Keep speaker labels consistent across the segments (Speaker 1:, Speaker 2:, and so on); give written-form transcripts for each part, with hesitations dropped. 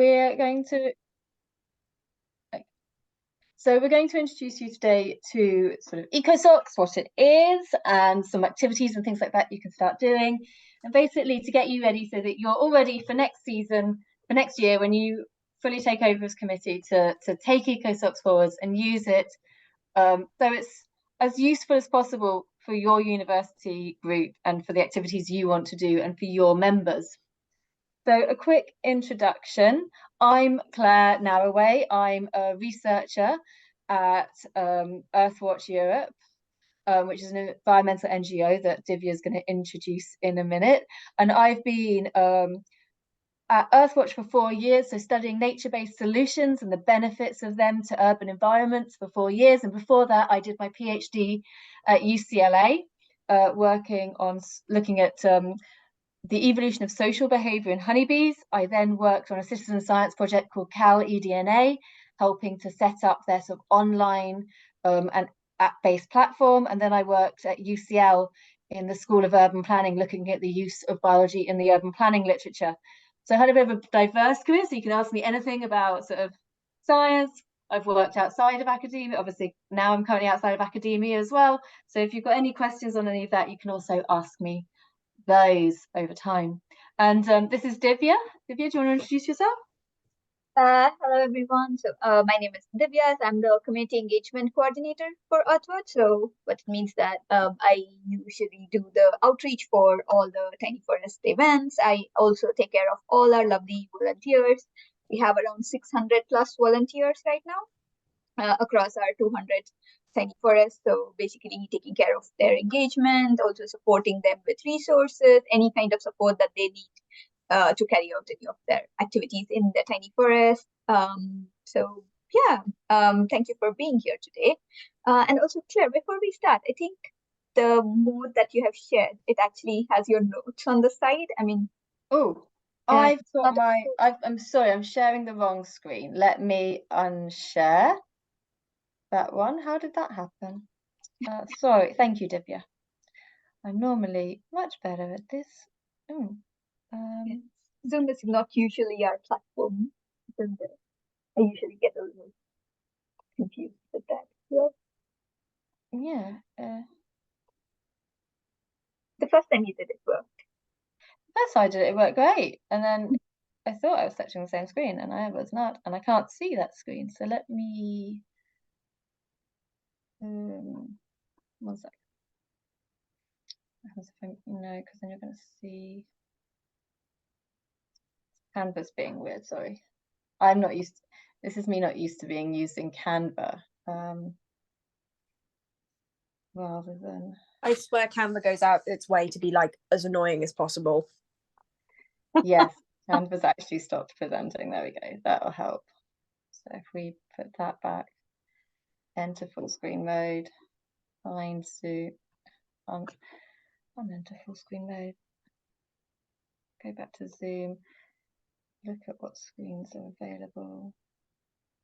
Speaker 1: We're going to introduce you today to sort of ECOSOCS, what it is, and some activities and things like that you can start doing, and basically to get you ready so that you're all ready for next season, for next year, when you fully take over as committee to take ECOSOCS forwards and use it so it's as useful as possible for your university group and for the activities you want to do and for your members. So a quick introduction. I'm Claire Narroway. I'm a researcher at Earthwatch Europe, which is an environmental NGO that Divya is going to introduce in a minute. And I've been at Earthwatch for 4 years, so studying nature-based solutions and the benefits of them to urban environments for 4 years. And before that, I did my PhD at UCLA, working on looking at the evolution of social behavior in honeybees. I then worked on a citizen science project called Cal eDNA, helping to set up their sort of online and app-based platform. And then I worked at UCL in the School of Urban Planning, looking at the use of biology in the urban planning literature. So I had a bit of a diverse career, so you can ask me anything about sort of science. I've worked outside of academia. Obviously, now I'm currently outside of academia as well. So if you've got any questions on any of that, you can also ask me those over time. And this is Divya. Divya, do you want to introduce yourself?
Speaker 2: Hello everyone. So my name is Divya. I'm the community engagement coordinator for Earthwatch. So what it means that I usually do the outreach for all the Tiny Forest events. I also take care of all our lovely volunteers. We have around 600 plus volunteers right now across our 200 Tiny Forests. So basically taking care of their engagement, also supporting them with resources, any kind of support that they need to carry out any of their activities in the tiny forest. So yeah, thank you for being here today. And also, Claire, before we start, I think the mode that you have shared, it actually has your notes on the side. I mean,
Speaker 1: I've got I'm sorry, I'm sharing the wrong screen. Let me unshare that one. How did that happen? Sorry, thank you, Divya. I'm normally much better at this.
Speaker 2: Zoom is not usually our platform, isn't it? I usually get a little confused with that.
Speaker 1: Yeah.
Speaker 2: The first time you did it worked.
Speaker 1: First time I did it, it worked great. And then I thought I was touching the same screen and I was not. And I can't see that screen. So let me... 1 second. No, because then you're going to see Canva's being weird. Sorry, I'm not used. This is me not used to being used in Canva. Rather than.
Speaker 3: I swear Canva goes out its way to be like as annoying as possible.
Speaker 1: Yes, Canva's actually stopped presenting. There we go. That'll help. So if we put that back, enter full screen mode, find Zoom. On enter full screen mode. Go back to Zoom. Look at what screens are available.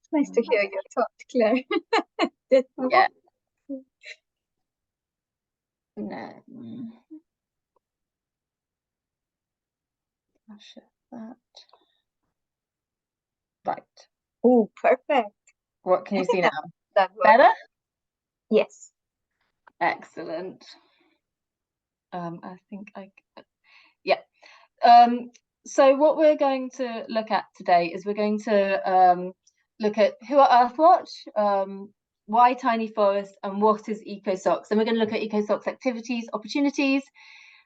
Speaker 2: It's nice to hear your thoughts, Claire.
Speaker 1: Yeah. No. I'll shift that. Right.
Speaker 2: Oh, perfect.
Speaker 1: What can you see now?
Speaker 2: That works.
Speaker 1: Better?
Speaker 2: Yes.
Speaker 1: Excellent. I think yeah. So what we're going to look at today is we're going to look at who are Earthwatch, why Tiny Forest, and what is ECOSOCS. And we're going to look at ECOSOCS activities, opportunities,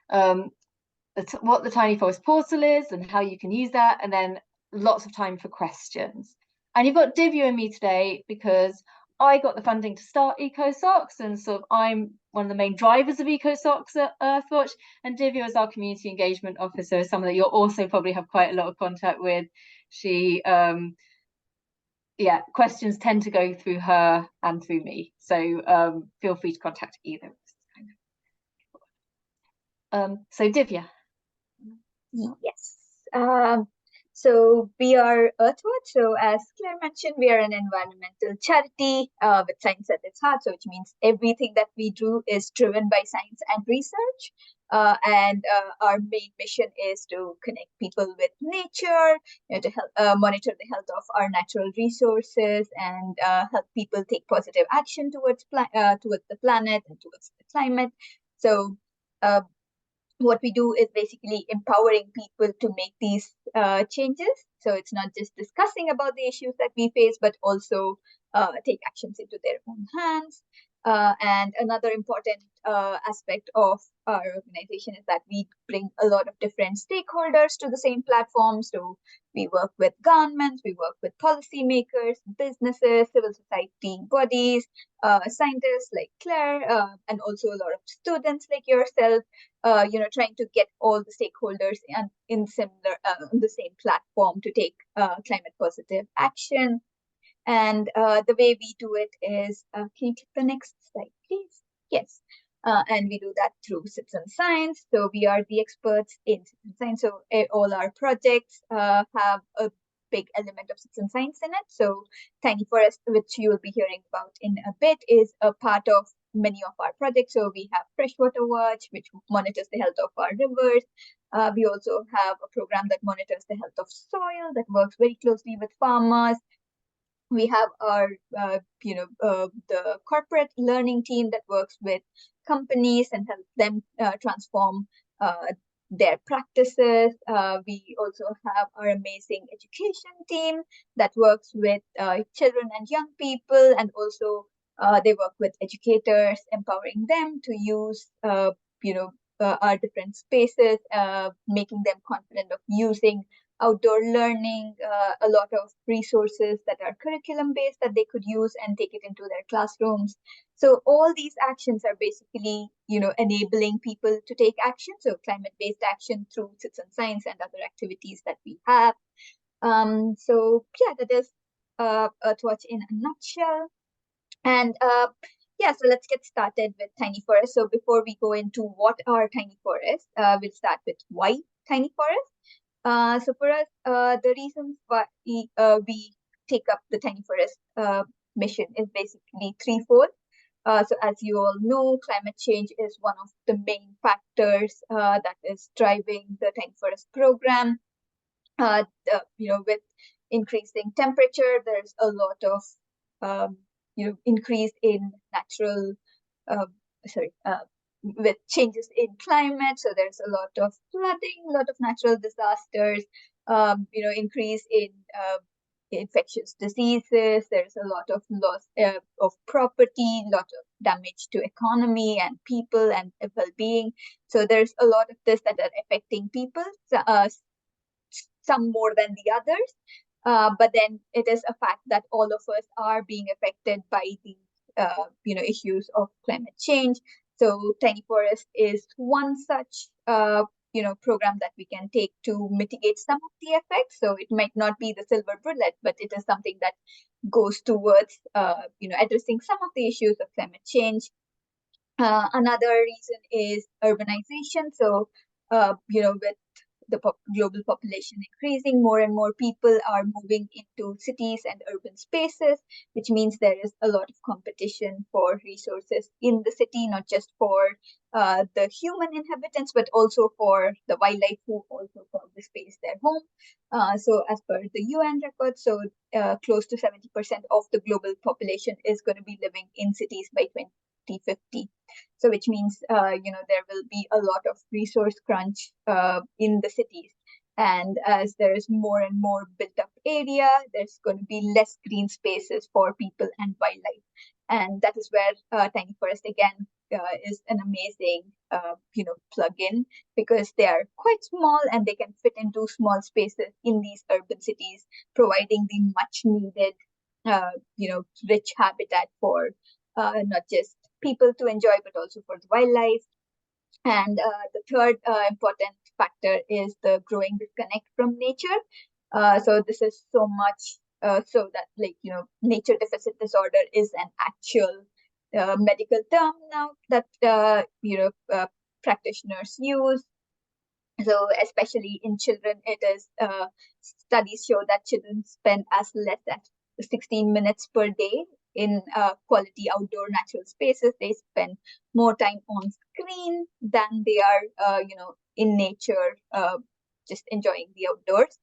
Speaker 1: what the Tiny Forest portal is and how you can use that, and then lots of time for questions. And you've got Divya and me today because I got the funding to start ECOSOCS, and sort of I'm one of the main drivers of ECOSOCS at Earthwatch, and Divya is our community engagement officer, someone that you'll also probably have quite a lot of contact with. She, yeah, questions tend to go through her and through me, so feel free to contact either. So Divya.
Speaker 2: Yes. So we are Earthwatch. So as Claire mentioned, we are an environmental charity with science at its heart. So which means everything that we do is driven by science and research. And our main mission is to connect people with nature, to help monitor the health of our natural resources, and help people take positive action towards the planet and towards the climate. So what we do is basically empowering people to make these changes. So it's not just discussing about the issues that we face, but also take actions into their own hands. And another important aspect of our organization is that we bring a lot of different stakeholders to the same platform. So we work with governments, we work with policymakers, businesses, civil society bodies, scientists like Claire, and also a lot of students like yourself, trying to get all the stakeholders in similar on the same platform to take climate positive action. And the way we do it is, can you click the next slide, please? Yes. And we do that through citizen science. So we are the experts in citizen science. So all our projects have a big element of citizen science in it. So Tiny Forest, which you will be hearing about in a bit, is a part of many of our projects. So we have Freshwater Watch, which monitors the health of our rivers. We also have a program that monitors the health of soil, that works very closely with farmers. We have our, the corporate learning team that works with companies and helps them transform their practices. We also have our amazing education team that works with children and young people, and also they work with educators, empowering them to use, our different spaces, making them confident of using outdoor learning, a lot of resources that are curriculum based that they could use and take it into their classrooms. So all these actions are basically, enabling people to take action. So climate-based action through citizen science and other activities that we have. So yeah, that is Earthwatch in a nutshell. And so let's get started with tiny forests. So before we go into what are tiny forests, we'll start with why tiny forests. So for us, the reasons why we take up the tiny forest mission is basically threefold. So as you all know, climate change is one of the main factors that is driving the tiny forest program. With increasing temperature, there's a lot of increase in natural with changes in climate. So there's a lot of flooding, a lot of natural disasters, increase in infectious diseases. There's a lot of loss of property, a lot of damage to economy and people and well-being. So there's a lot of this that are affecting people, some more than the others. But then it is a fact that all of us are being affected by the issues of climate change. So Tiny Forest is one such program that we can take to mitigate some of the effects. So it might not be the silver bullet, but it is something that goes towards addressing some of the issues of climate change. Another reason is urbanization. So with the global population increasing, more and more people are moving into cities and urban spaces, which means there is a lot of competition for resources in the city, not just for the human inhabitants, but also for the wildlife who also call the space their home. So as per the UN record, so close to 70% of the global population is going to be living in cities by 2050. So which means, there will be a lot of resource crunch in the cities. And as there is more and more built up area, there's going to be less green spaces for people and wildlife. And that is where Tiny Forest again is an amazing, plug-in, because they are quite small and they can fit into small spaces in these urban cities, providing the much needed, rich habitat for not just people to enjoy, but also for the wildlife. And the third important factor is the growing disconnect from nature. So this is so much so that nature deficit disorder is an actual medical term now that practitioners use. So especially in children, it is studies show that children spend as less as 16 minutes per day in quality outdoor natural spaces. They spend more time on screen than they are, in nature, just enjoying the outdoors.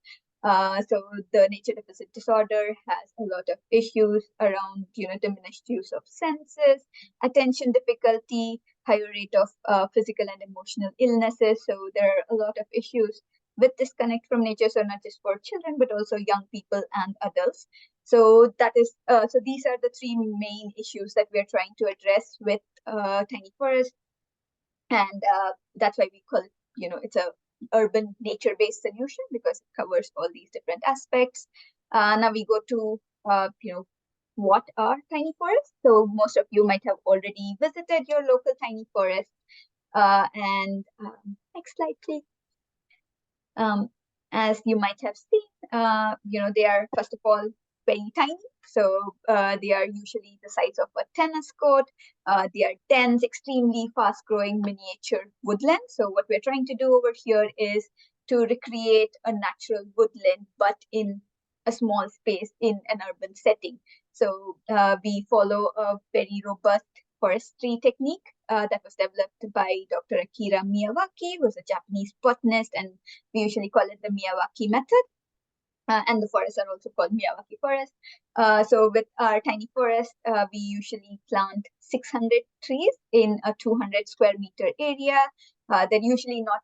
Speaker 2: So the nature deficit disorder has a lot of issues around, diminished use of senses, attention difficulty, higher rate of physical and emotional illnesses. So there are a lot of issues with disconnect from nature. So not just for children, but also young people and adults. So that is, so these are the three main issues that we're trying to address with Tiny Forest. And that's why we call it, it's a urban nature-based solution, because it covers all these different aspects. Now we go to, what are tiny forests? So most of you might have already visited your local tiny forest. And next slide, please. As you might have seen, they are, first of all, very tiny. So they are usually the size of a tennis court. They are dense, extremely fast-growing miniature woodland. So what we're trying to do over here is to recreate a natural woodland, but in a small space in an urban setting. So we follow a very robust forestry technique that was developed by Dr. Akira Miyawaki, who is a Japanese botanist, and we usually call it the Miyawaki method. And the forests are also called Miyawaki forest. So with our tiny forest, we usually plant 600 trees in a 200 square meter area. They're usually not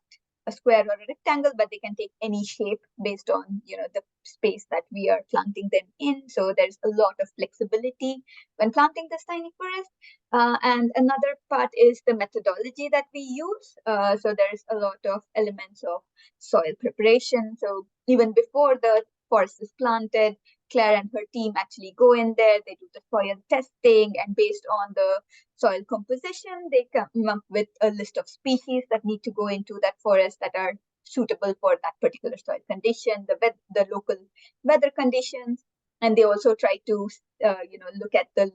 Speaker 2: a square or a rectangle, but they can take any shape based on, the space that we are planting them in. So there's a lot of flexibility when planting this tiny forest. And another part is the methodology that we use. So there's a lot of elements of soil preparation. So even before the forest is planted, Claire and her team actually go in there, they do the soil testing, and based on the soil composition, they come up with a list of species that need to go into that forest that are suitable for that particular soil condition, the local weather conditions. And they also try to, look at the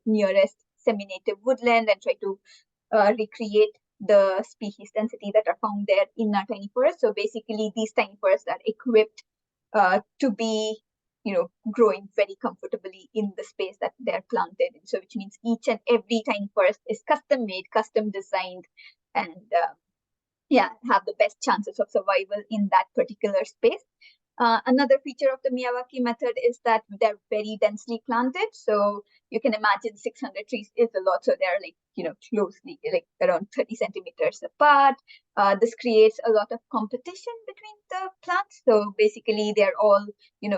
Speaker 2: nearest semi-native woodland and try to recreate the species density that are found there in our tiny forest. So basically, these tiny forests are equipped to be, growing very comfortably in the space that they're planted in. So which means each and every tiny forest is custom made, custom designed, and have the best chances of survival in that particular space. Another feature of the Miyawaki method is that they're very densely planted. So you can imagine 600 trees is a lot. So they're closely, around 30 centimeters apart. This creates a lot of competition between the plants. So basically they're all,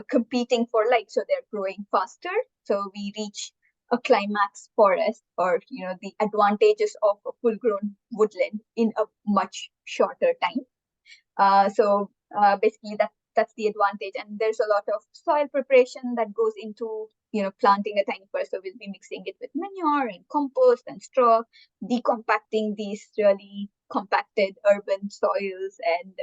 Speaker 2: competing for light. So they're growing faster. So we reach a climax forest, or, the advantages of a full-grown woodland in a much shorter time. So basically that's the advantage. And there's a lot of soil preparation that goes into, planting a tiny forest. So we'll be mixing it with manure and compost and straw, decompacting these really compacted urban soils, and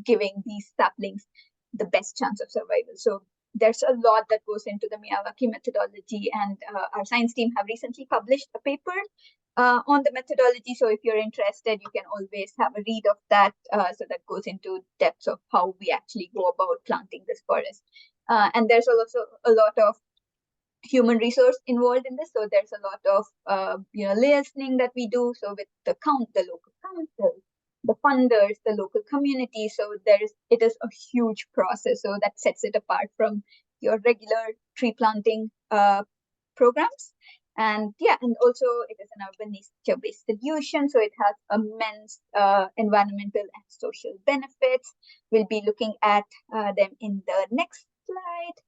Speaker 2: giving these saplings the best chance of survival. So there's a lot that goes into the Miyawaki methodology, and our science team have recently published a paper on the methodology. So if you're interested, you can always have a read of that. So that goes into depths of how we actually go about planting this forest. And there's also a lot of human resource involved in this. So there's a lot of liaising that we do. So with the local council, the funders, the local community. So it is a huge process. So that sets it apart from your regular tree planting programs. And and also it is an urban nature-based solution. So it has immense environmental and social benefits. We'll be looking at them in the next slide.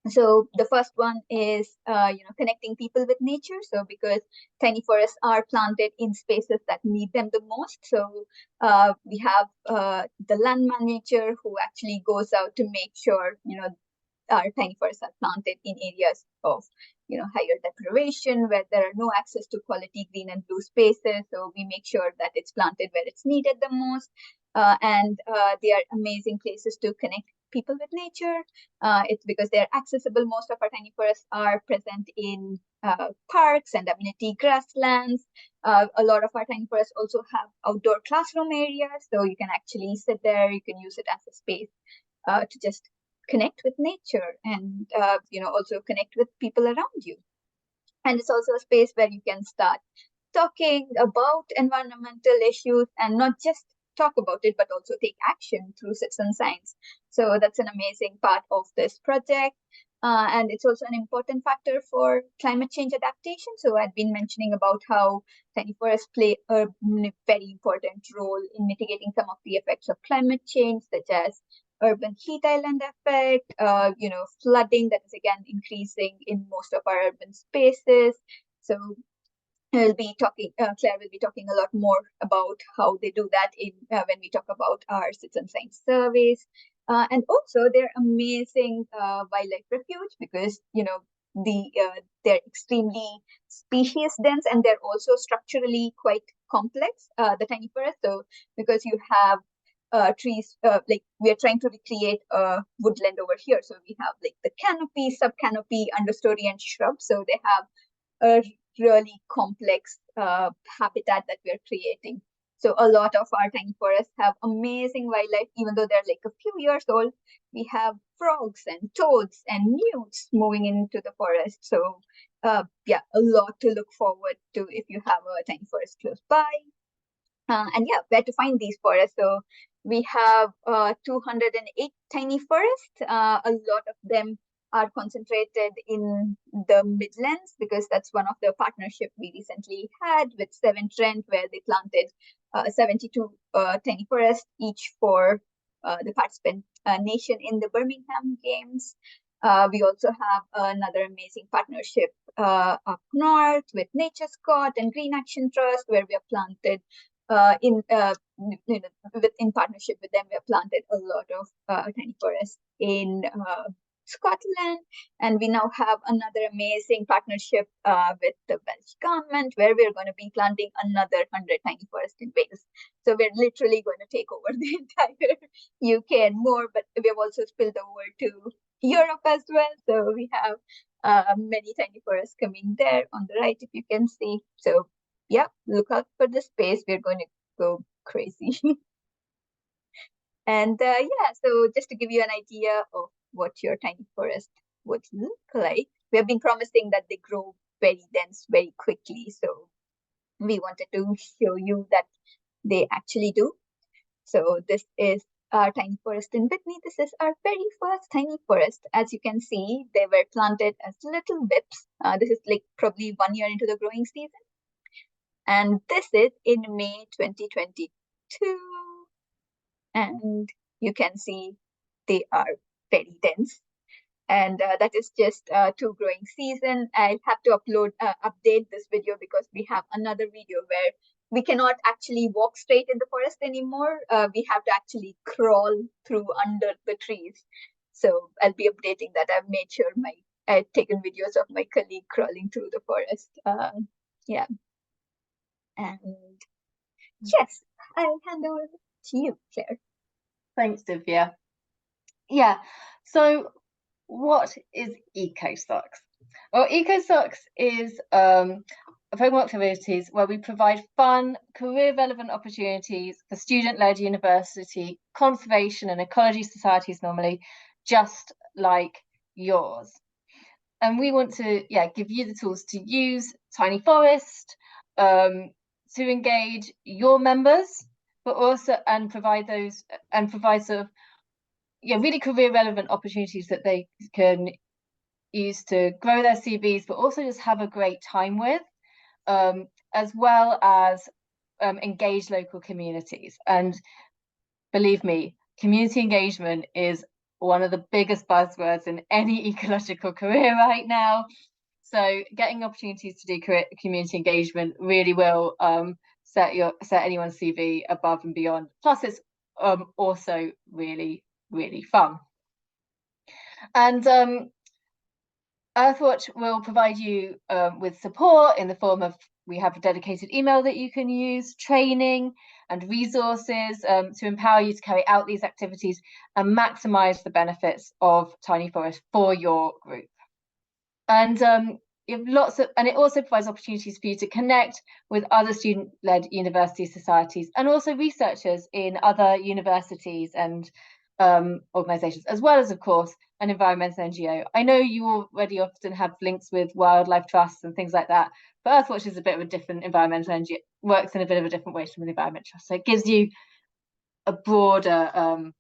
Speaker 2: So the first one is, connecting people with nature. So because tiny forests are planted in spaces that need them the most. So we have the land manager who actually goes out to make sure, our tiny forests are planted in areas of, higher deprivation, where there are no access to quality green and blue spaces. So we make sure that it's planted where it's needed the most. And they are amazing places to connect people with nature. It's because they're accessible. Most of our tiny forests are present in parks and amenity grasslands. A lot of our tiny forests also have outdoor classroom areas. So you can actually sit there, you can use it as a space to just connect with nature and also connect with people around you. And it's also a space where you can start talking about environmental issues and not just talk about it, but also take action through citizen science. So that's an amazing part of this project. And it's also an important factor for climate change adaptation. So I've been mentioning about how tiny forests play a very important role in mitigating some of the effects of climate change, such as urban heat island effect, flooding that is again increasing in most of our urban spaces. So Claire will be talking a lot more about how they do that when we talk about our citizen science surveys. And also they're amazing wildlife refuge because, they're extremely species dense and they're also structurally quite complex, the tiny forest. So because you have trees, like we are trying to recreate a woodland over here. So we have like the canopy, sub-canopy, understory, and shrubs. So they have a really complex habitat that we're creating. So a lot of our tiny forests have amazing wildlife, even though they're like a few years old. We have frogs and toads and newts moving into the forest. So yeah, a lot to look forward to if you have a tiny forest close by. And yeah, where to find these forests? So we have 208 tiny forests. A lot of them are concentrated in the Midlands because that's one of the partnerships we recently had with Severn Trent, where they planted 72 tiny forests, each for the participant nation in the Birmingham Games. We also have another amazing partnership up north with Nature Scott and Green Action Trust, where we have planted in partnership with them, we have planted a lot of tiny forests in Scotland, and we now have another amazing partnership with the Welsh government, where we're going to be planting another 100 tiny forests in Wales. So we're literally going to take over the entire UK and more, but we have also spilled over to Europe as well. So we have many tiny forests coming there on the right, if you can see. So yeah, look out for the space. We're going to go crazy. And yeah, so just to give you an idea of what your tiny forest would look like, we have been promising that they grow very dense very quickly. So we wanted to show you that they actually do. So this is our tiny forest in Whitney. This is our very first tiny forest. As you can see, they were planted as little whips. This is like probably 1 year into the growing season. And this is in May 2022. And you can see they are very dense. And that is just to growing season. I'll have to update this video because we have another video where we cannot actually walk straight in the forest anymore. We have to actually crawl through under the trees. So I'll be updating that. I've made sure I've taken videos of my colleague crawling through the forest. Yeah. And yes, I'll hand over to you, Claire.
Speaker 1: Thanks, Divya. Yeah, so what is ECOSOCS? Well, ECOSOCS is a framework for activities where we provide fun, career-relevant opportunities for student-led university, conservation and ecology societies normally, just like yours. And we want to, give you the tools to use Tiny Forest, to engage your members, but also provide sort of really career relevant opportunities that they can use to grow their CVs, but also just have a great time with, as well as engage local communities. And believe me, community engagement is one of the biggest buzzwords in any ecological career right now. So getting opportunities to do community engagement really will set anyone's CV above and beyond. Plus, it's also really, really fun. And Earthwatch will provide you with support in the form of, we have a dedicated email that you can use, training and resources to empower you to carry out these activities and maximize the benefits of Tiny Forest for your group. And it also provides opportunities for you to connect with other student-led university societies and also researchers in other universities and organisations, as well as, of course, an environmental NGO. I know you already often have links with wildlife trusts and things like that, but Earthwatch is a bit of a different environmental NGO, works in a bit of a different way from the environment trust. So it gives you a broader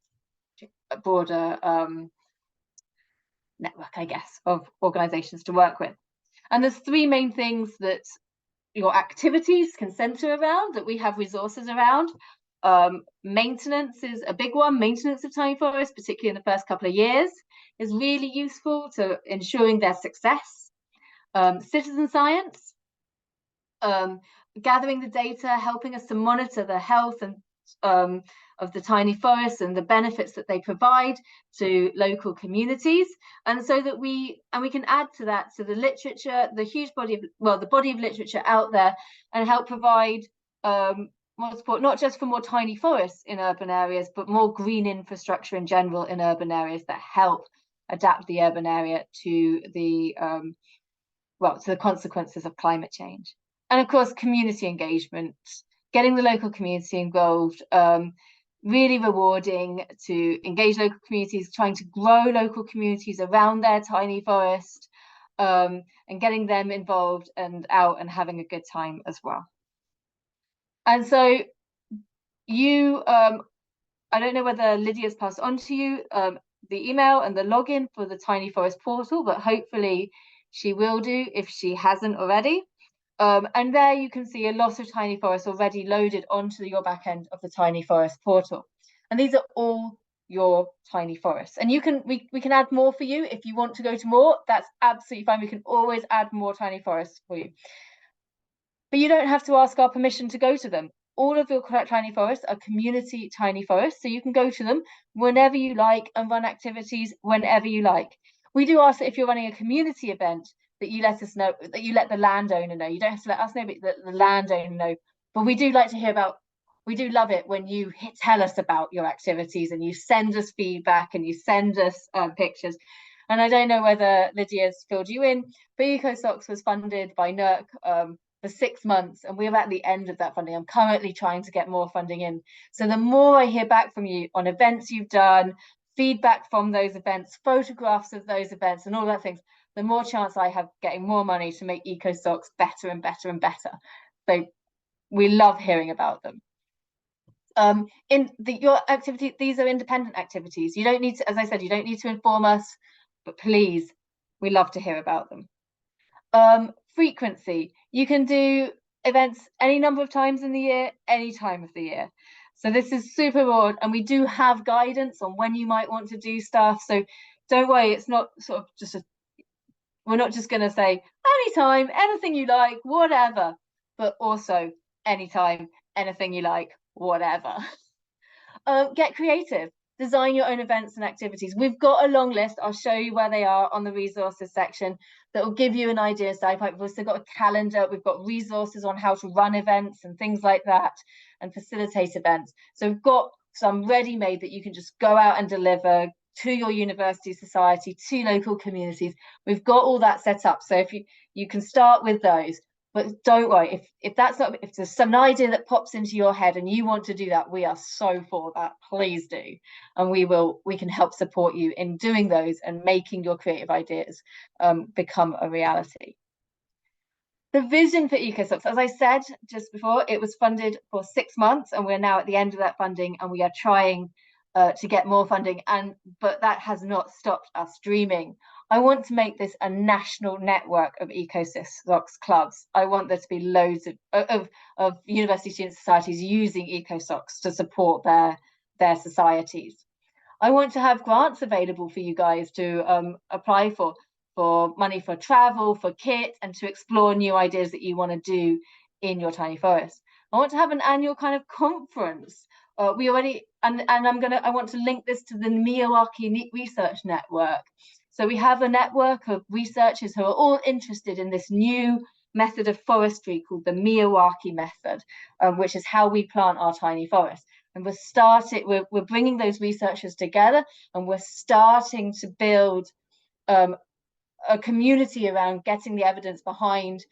Speaker 1: network, I guess, of organisations to work with. And there's three main things that your activities can centre around, that we have resources around. Maintenance is a big one. Maintenance of tiny forests, particularly in the first couple of years, is really useful to ensuring their success. Citizen science, gathering the data, helping us to monitor the health and of the tiny forests and the benefits that they provide to local communities, and so that we can add to that, to the literature, the huge body of, well, the body of literature out there, and help provide more support, not just for more tiny forests in urban areas, but more green infrastructure in general in urban areas that help adapt the urban area to the to the consequences of climate change. And of course, community engagement, getting the local community involved, really rewarding to engage local communities, trying to grow local communities around their tiny forest, and getting them involved and out and having a good time as well. And so you, I don't know whether Lydia's passed on to you the email and the login for the Tiny Forest portal, but hopefully she will do if she hasn't already. And there you can see a lot of tiny forests already loaded onto your back end of the Tiny Forest portal. And these are all your tiny forests. And you can we can add more for you if you want to go to more. That's absolutely fine. We can always add more tiny forests for you. But you don't have to ask our permission to go to them. All of your tiny forests are community tiny forests, so you can go to them whenever you like and run activities whenever you like. We do ask that if you're running a community event, that you let us know, that you let the landowner know. You don't have to let us know, but the landowner know. But we do like to hear about, we do love it when you tell us about your activities and you send us feedback and you send us pictures. And I don't know whether Lydia's filled you in, but ECOSOCS was funded by NERC for 6 months, and we're at the end of that funding. I'm currently trying to get more funding in. So the more I hear back from you on events you've done, feedback from those events, photographs of those events and all that things, the more chance I have getting more money to make ECOSOCS better and better and better. So we love hearing about them. Your activity, these are independent activities. You don't need to, as I said, you don't need to inform us, but please, we love to hear about them. Frequency, you can do events any number of times in the year, any time of the year. So this is super broad, and we do have guidance on when you might want to do stuff. So don't worry, it's not sort of just a, we're not just going to say anytime, anything you like, whatever, but also anytime, anything you like, whatever. Get creative. Design your own events and activities. We've got a long list. I'll show you where they are on the resources section that will give you an idea. So we've also got a calendar. We've got resources on how to run events and things like that and facilitate events. So we've got some ready-made that you can just go out and deliver to your university society, to local communities. We've got all that set up. So if you can start with those. But don't worry, if that's not, if there's some idea that pops into your head and you want to do that, we are so for that. Please do, and we can help support you in doing those and making your creative ideas become a reality. The vision for ECOSOCS, as I said just before, it was funded for 6 months, and we're now at the end of that funding, and we are trying to get more funding, but that has not stopped us dreaming. I want to make this a national network of ECOSOCS clubs. I want there to be loads of university student societies using ECOSOCS to support their societies. I want to have grants available for you guys to apply for money for travel, for kit, and to explore new ideas that you want to do in your tiny forest. I want to have an annual kind of conference. We already, and I want to link this to the Miyawaki Research Network. So we have a network of researchers who are all interested in this new method of forestry called the Miyawaki method, which is how we plant our tiny forests. And we're bringing those researchers together, and we're starting to build a community around getting the evidence behind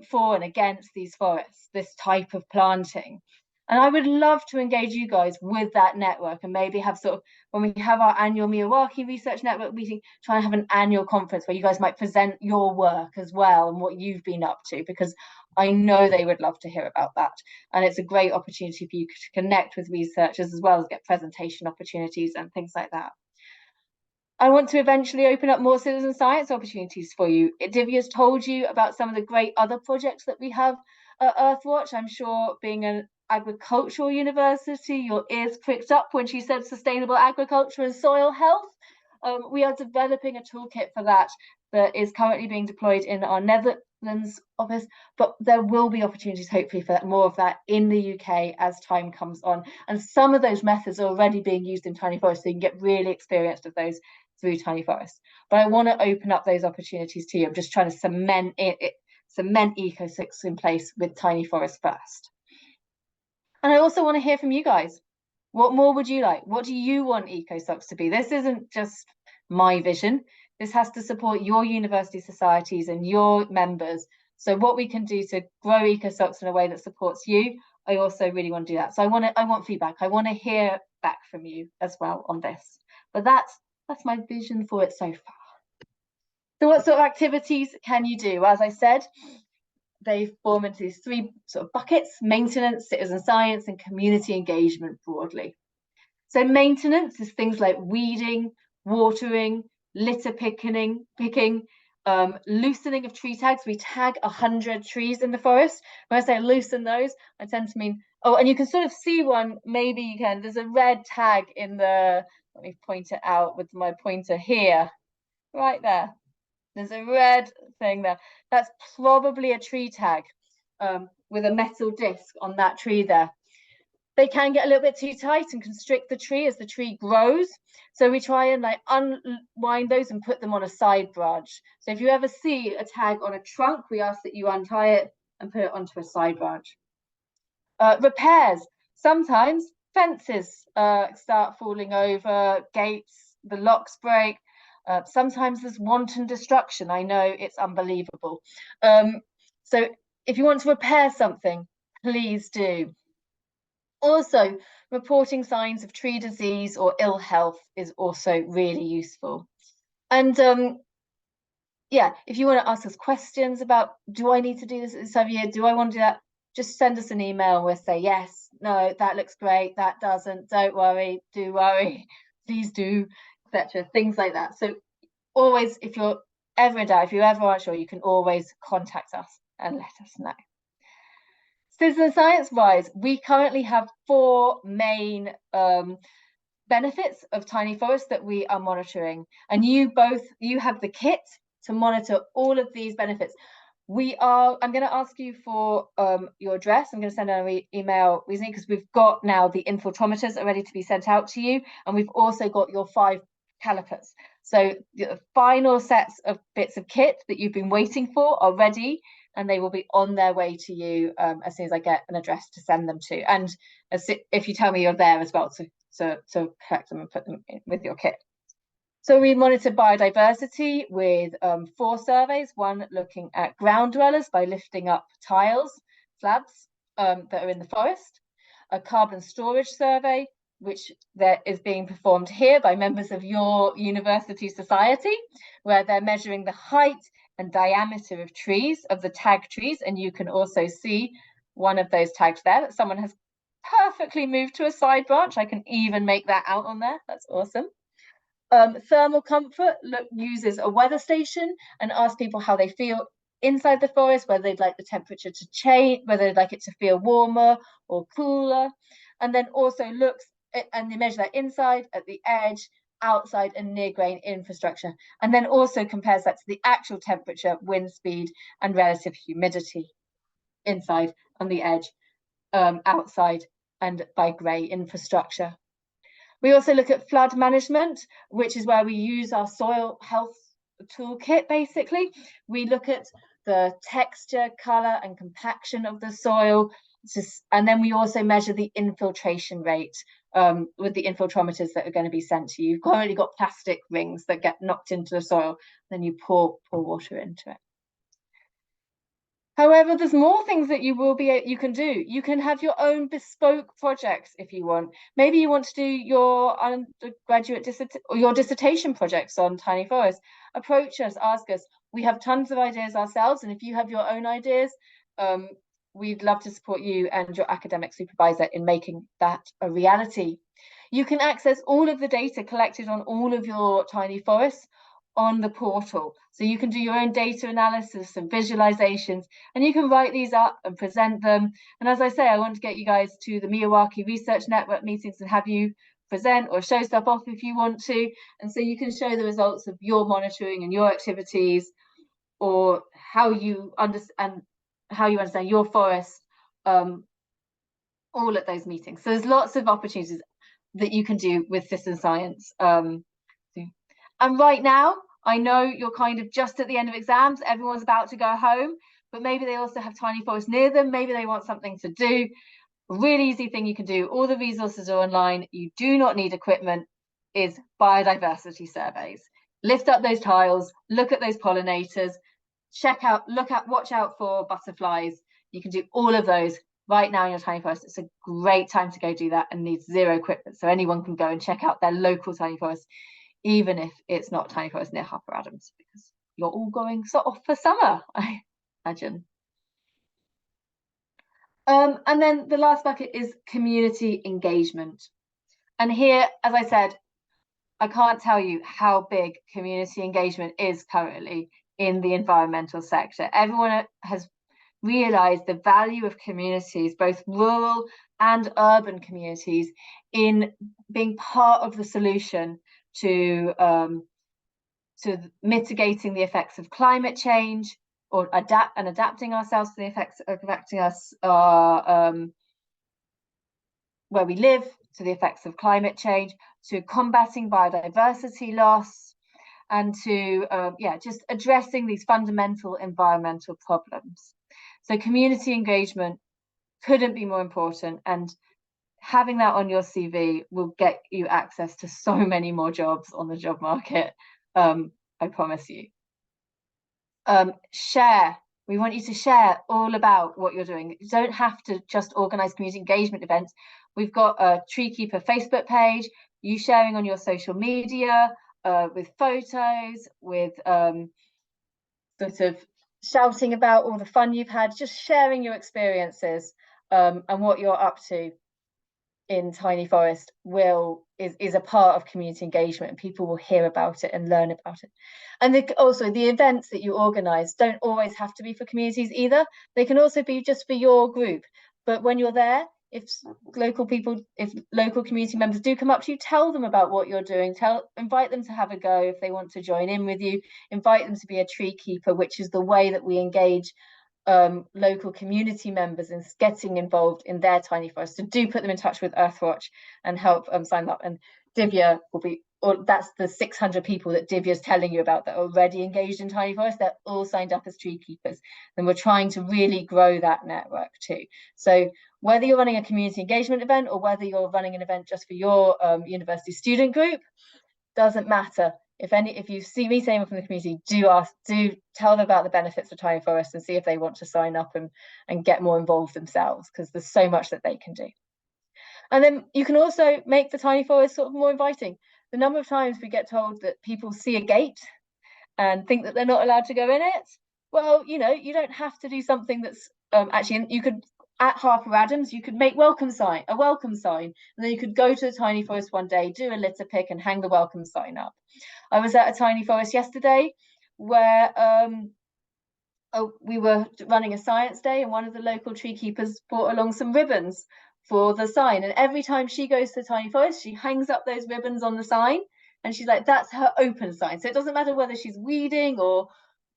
Speaker 1: for and against these forests, this type of planting. And I would love to engage you guys with that network, and maybe have sort of, when we have our annual Miyawaki Research Network meeting, try and have an annual conference where you guys might present your work as well and what you've been up to, because I know they would love to hear about that. And it's a great opportunity for you to connect with researchers as well as get presentation opportunities and things like that. I want to eventually open up more citizen science opportunities for you. Divya's told you about some of the great other projects that we have at Earthwatch. I'm sure, being an agricultural university, your ears pricked up when she said sustainable agriculture and soil health. We are developing a toolkit for that is currently being deployed in our Netherlands office, but there will be opportunities hopefully for more of that in the UK as time comes on. And some of those methods are already being used in Tiny Forest, so you can get really experienced of those through Tiny Forest. But I want to open up those opportunities to you. I'm just trying to cement ECOSOCS in place with Tiny Forest first. And I also want to hear from you guys. What more would you like? What do you want ECOSOCS to be? This isn't just my vision. This has to support your university societies and your members. So what we can do to grow ECOSOCS in a way that supports you, I also really want to do that. So I want feedback. I want to hear back from you as well on this. But that's my vision for it so far. So what sort of activities can you do? As I said, they form into these three sort of buckets: maintenance, citizen science, and community engagement broadly. So maintenance is things like weeding, watering, litter picking, loosening of tree tags. We tag 100 trees in the forest. When I say loosen those, I tend to mean, oh, and you can sort of see one, maybe you can, there's a red tag in the, let me point it out with my pointer here, right there. There's a red thing there. That's probably a tree tag with a metal disc on that tree there. They can get a little bit too tight and constrict the tree as the tree grows. So we try and like unwind those and put them on a side branch. So if you ever see a tag on a trunk, we ask that you untie it and put it onto a side branch. Repairs. Sometimes fences start falling over, gates, the locks break. Sometimes there's wanton destruction. I know, it's unbelievable. So if you want to repair something, please do. Also, reporting signs of tree disease or ill health is also really useful. And yeah, if you want to ask us questions about, do I need to do this at this time of year? Do I want to do that? Just send us an email. We'll say, yes, no, that looks great. That doesn't. Don't worry. Do worry. Please do, etc. Things like that. So always, if you're ever in doubt, if you ever aren't sure, you can always contact us and let us know. Citizen science wise, we currently have 4 main benefits of Tiny Forest that we are monitoring, and you have the kit to monitor all of these benefits. I'm going to ask you for your address. I'm going to send out an email recently, because we've got now the infiltrometers are ready to be sent out to you, and we've also got your 5 calipers. So the final sets of bits of kit that you've been waiting for are ready, and they will be on their way to you as soon as I get an address to send them to. And if you tell me you're there as well, to collect them and put them in with your kit. So we monitor biodiversity with 4 surveys, one looking at ground dwellers by lifting up slabs that are in the forest, a carbon storage survey, which is being performed here by members of your university society, where they're measuring the height and diameter of trees, of the tag trees. And you can also see one of those tags there that someone has perfectly moved to a side branch. I can even make that out on there. That's awesome. Thermal comfort uses a weather station and asks people how they feel inside the forest, whether they'd like the temperature to change, whether they'd like it to feel warmer or cooler. And then also and they measure that inside, at the edge, outside, and near grain infrastructure. And then also compares that to the actual temperature, wind speed, and relative humidity inside, on the edge, outside, and by grey infrastructure. We also look at flood management, which is where we use our soil health toolkit, basically. We look at the texture, colour, and compaction of the soil. And then we also measure the infiltration rate with the infiltrometers that are going to be sent to you. You've currently got plastic rings that get knocked into the soil, then you pour water into it. However, there's more things that you can do. You can have your own bespoke projects if you want. Maybe you want to do your undergraduate or your dissertation projects on tiny forests. Approach us, ask us. We have tons of ideas ourselves, and if you have your own ideas, we'd love to support you and your academic supervisor in making that a reality. You can access all of the data collected on all of your tiny forests on the portal. So you can do your own data analysis and visualizations, and you can write these up and present them. And as I say, I want to get you guys to the Miyawaki Research Network meetings and have you present or show stuff off if you want to. And so you can show the results of your monitoring and your activities, or how you understand your forest, all at those meetings. So there's lots of opportunities that you can do with citizen science. And right now, I know you're kind of just at the end of exams, everyone's about to go home, but maybe they also have tiny forests near them, maybe they want something to do. A really easy thing you can do, all the resources are online, you do not need equipment, is biodiversity surveys. Lift up those tiles, look at those pollinators, watch out for butterflies. You can do all of those right now in your tiny forest. It's a great time to go do that and needs zero equipment. So anyone can go and check out their local tiny forest, even if it's not tiny forest near Harper Adams, because you're all going off for summer, I imagine. And then the last bucket is community engagement. And here, as I said, I can't tell you how big community engagement is currently in the environmental sector. Everyone has realized the value of communities, both rural and urban communities, in being part of the solution to mitigating the effects of climate change, or adapting ourselves to the effects of affecting us where we live, to the effects of climate change, to combating biodiversity loss, and to just addressing these fundamental environmental problems. So community engagement couldn't be more important, and having that on your CV will get you access to so many more jobs on the job market, I promise you. Share. We want you to share all about what you're doing. You don't have to just organize community engagement events. We've got a Treekeeper Facebook page, you sharing on your social media, with photos, with sort of shouting about all the fun you've had, just sharing your experiences and what you're up to in Tiny Forest is a part of community engagement, and people will hear about it and learn about it. And also the events that you organize don't always have to be for communities either. They can also be just for your group. But when you're there, if local community members do come up to you, tell them about what you're doing, invite them to have a go if they want to join in with you, invite them to be a tree keeper, which is the way that we engage local community members in getting involved in their tiny forest. So do put them in touch with Earthwatch and help sign up. And Divya will be, or that's the 600 people that Divya's telling you about that are already engaged in tiny forest. They're all signed up as tree keepers, and we're trying to really grow that network too. So whether you're running a community engagement event or whether you're running an event just for your university student group, doesn't matter. If you see me saying from the community, do tell them about the benefits of tiny forest and see if they want to sign up and get more involved themselves, because there's so much that they can do. And then you can also make the tiny forest sort of more inviting. The number of times we get told that people see a gate and think that they're not allowed to go in it. Well, you don't have to do something that's actually, you could, at Harper Adams, you could make a welcome sign, and then you could go to the tiny forest one day, do a litter pick and hang the welcome sign up. I was at a tiny forest yesterday where we were running a science day, and one of the local tree keepers brought along some ribbons for the sign, and every time she goes to the tiny forest, she hangs up those ribbons on the sign, and she's like, that's her open sign. So it doesn't matter whether she's weeding or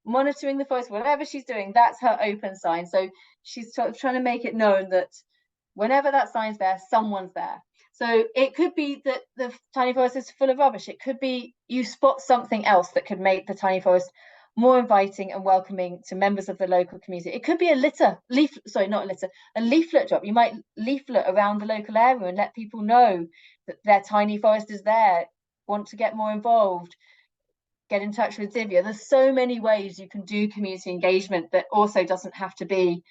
Speaker 1: monitoring the forest, whatever she's doing, that's her open sign. So she's sort of trying to make it known that whenever that sign's there, someone's there. So it could be that the tiny forest is full of rubbish. It could be you spot something else that could make the tiny forest more inviting and welcoming to members of the local community. It could be a leaflet drop. You might leaflet around the local area and let people know that their tiny forest is there, want to get more involved. get in touch with Divya. There's so many ways you can do community engagement that also doesn't have to be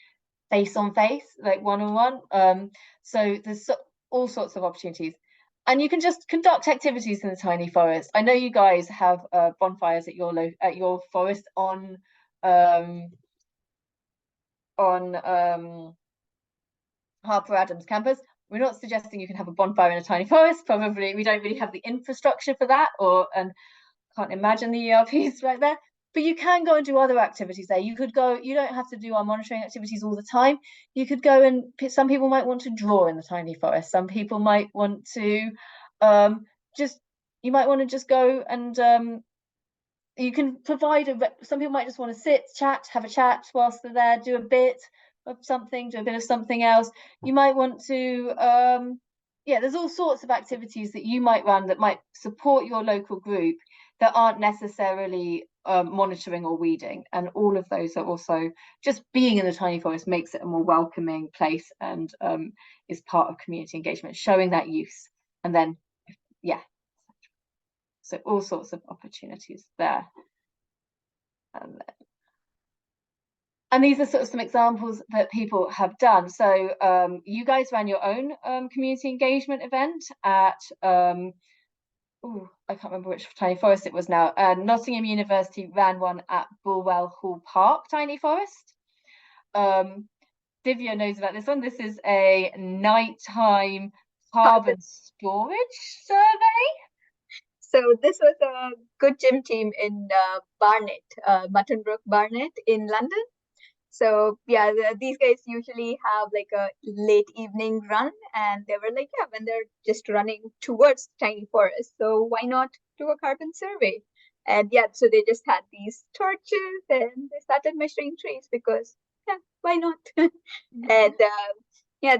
Speaker 1: face on face, like one-on-one. So there's all sorts of opportunities. And you can just conduct activities in the tiny forest. I know you guys have bonfires at your forest on Harper Adams campus. We're not suggesting you can have a bonfire in a tiny forest. Probably we don't really have the infrastructure for that, and can't imagine the ERPs right there. But you can go and do other activities there. You could go, you don't have to do our monitoring activities all the time. You could go and, some people might want to draw in the tiny forest. Some people might want to you might want to just go and you can provide some people might just want to sit, have a chat whilst they're there, do a bit of something, do a bit of something else. You might want to, there's all sorts of activities that you might run that might support your local group that aren't necessarily monitoring or weeding, and all of those are also just being in the tiny forest makes it a more welcoming place, and is part of community engagement, showing that use. And then so all sorts of opportunities there. And these are sort of some examples that people have done. So you guys ran your own community engagement event at I can't remember which tiny forest it was now. Nottingham University ran one at Bulwell Hall Park tiny forest. Divya knows about this one. This is a nighttime carbon storage survey.
Speaker 2: So this was a good gym team in Barnet, Mutton Brook Barnet in London. So yeah, these guys usually have like a late evening run, and they were like, when they're just running towards tiny forest, so why not do a carbon survey? And so they just had these torches and they started measuring trees because why not? And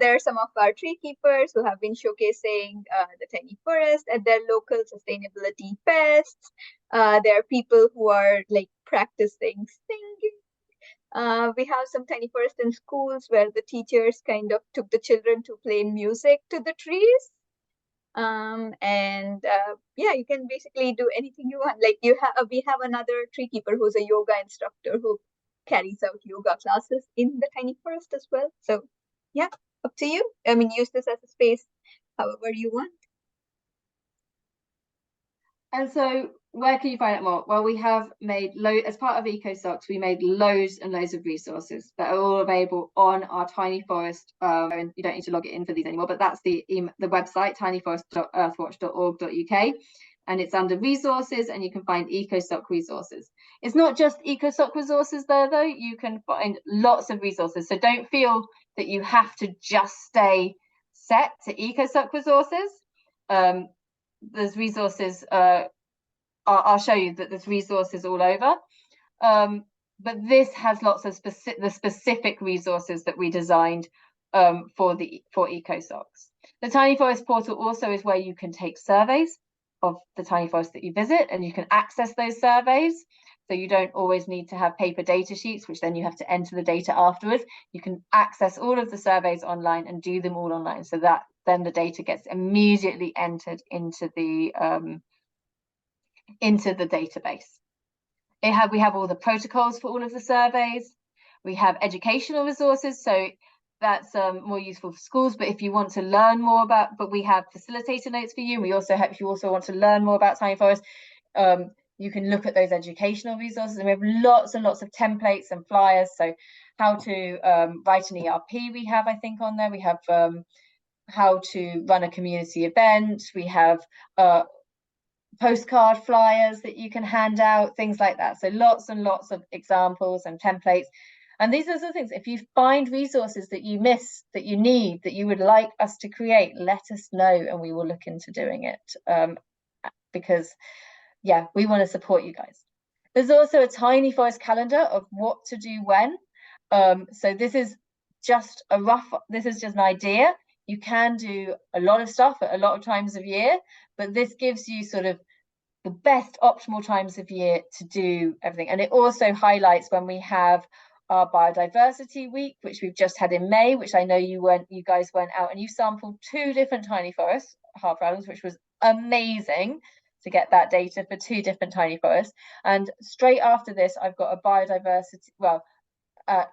Speaker 2: there are some of our tree keepers who have been showcasing the tiny forest at their local sustainability fests. There are people who are like practicing singing. We have some tiny forest in schools where the teachers kind of took the children to play music to the trees. You can basically do anything you want. Like we have another tree keeper who's a yoga instructor who carries out yoga classes in the tiny forest as well. So up to you. I mean, use this as a space however you want.
Speaker 1: And so where can you find out more? Well, we have made as part of ECOSOCS, we made loads and loads of resources that are all available on our tiny forest. And you don't need to log it in for these anymore, but that's the website, tinyforest.earthwatch.org.uk. And it's under resources, and you can find ECOSOC resources. It's not just ECOSOC resources there, though. You can find lots of resources. So don't feel that you have to just stay set to ECOSOC resources. There's resources, I'll show you that there's resources all over. But this has lots of specific resources that we designed for ECOSOCS. The Tiny Forest portal also is where you can take surveys of the tiny forest that you visit, and you can access those surveys. So you don't always need to have paper data sheets, which then you have to enter the data afterwards. You can access all of the surveys online and do them all online, so that then the data gets immediately entered into the database. We have all the protocols for all of the surveys. We have educational resources, so that's more useful for schools. But if you want to learn more but we have facilitator notes for you. And we also have, if you also want to learn more about tiny forest, you can look at those educational resources. And we have lots and lots of templates and flyers. So how to write an ERP, we have, I think, on there. We have how to run a community event. We have postcard flyers that you can hand out, things like that. So lots and lots of examples and templates. And these are the things, if you find resources that you miss, that you need, that you would like us to create, let us know and we will look into doing it. Because we want to support you guys. There's also a tiny forest calendar of what to do when. So this is just an idea. You can do a lot of stuff at a lot of times of year, but this gives you sort of the best optimal times of year to do everything. And it also highlights when we have our biodiversity week, which we've just had in May, which I know you guys went out and you sampled 2 different tiny forests, Harper Adams, which was amazing. to get that data for 2 different tiny forests. And straight after this, I've got a biodiversity, well, at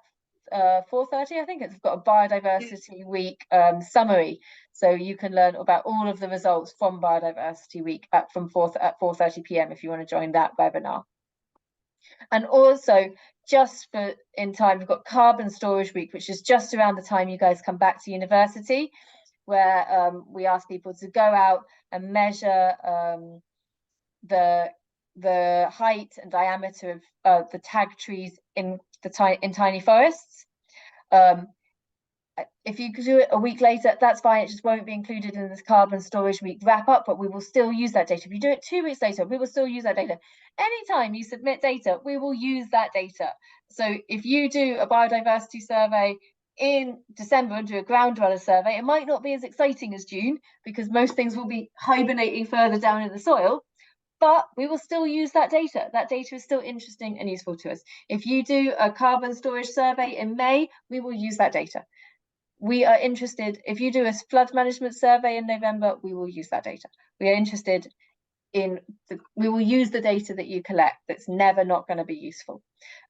Speaker 1: 4:30, I think it's got a biodiversity week summary, so you can learn about all of the results from biodiversity week at 4:30 p.m. if you want to join that webinar. And also, just for in time, we've got carbon storage week, which is just around the time you guys come back to university, where we ask people to go out and measure the height and diameter of the tag trees in tiny forests. If you do it a week later, that's fine. It just won't be included in this carbon storage week wrap up, but we will still use that data. If you do it 2 weeks later, we will still use that data. Anytime you submit data, we will use that data. So if you do a biodiversity survey in December and do a ground dweller survey, it might not be as exciting as June because most things will be hibernating further down in the soil, but we will still use that data. That data is still interesting and useful to us. If you do a carbon storage survey in May, we will use that data. We are interested, if you do a flood management survey in November, we will use that data. We are interested in, we will use the data that you collect. That's never not going to be useful.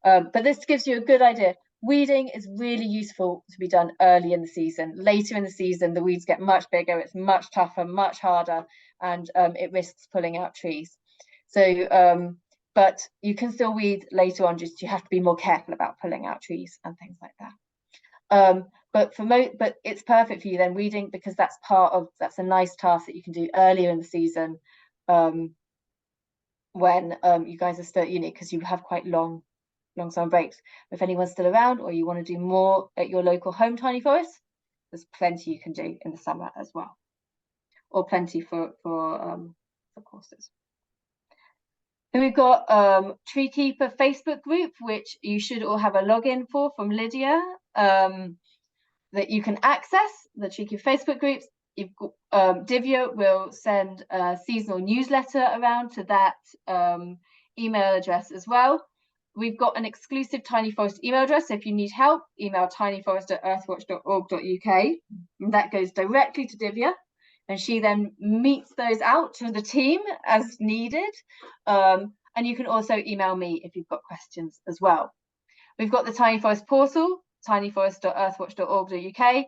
Speaker 1: But this gives you a good idea. Weeding is really useful to be done early in the season. Later in the season, the weeds get much bigger, it's much tougher, much harder, and it risks pulling out trees. So, but you can still weed later on, just you have to be more careful about pulling out trees and things like that. But it's perfect for you then, weeding, because that's a nice task that you can do earlier in the season when you guys are still at uni, because you have quite long summer breaks. If anyone's still around or you want to do more at your local home tiny forest, there's plenty you can do in the summer as well, or plenty for courses. Then we've got Tree Keeper Facebook group, which you should all have a login for from Lydia, that you can access the Tree Keeper Facebook groups. You've got, Divya will send a seasonal newsletter around to that email address as well. We've got an exclusive Tiny Forest email address. So if you need help, email tinyforest@earthwatch.org.uk. That goes directly to Divya, and she then meets those out to the team as needed. And you can also email me if you've got questions as well. We've got the Tiny Forest portal, tinyforest.earthwatch.org.uk.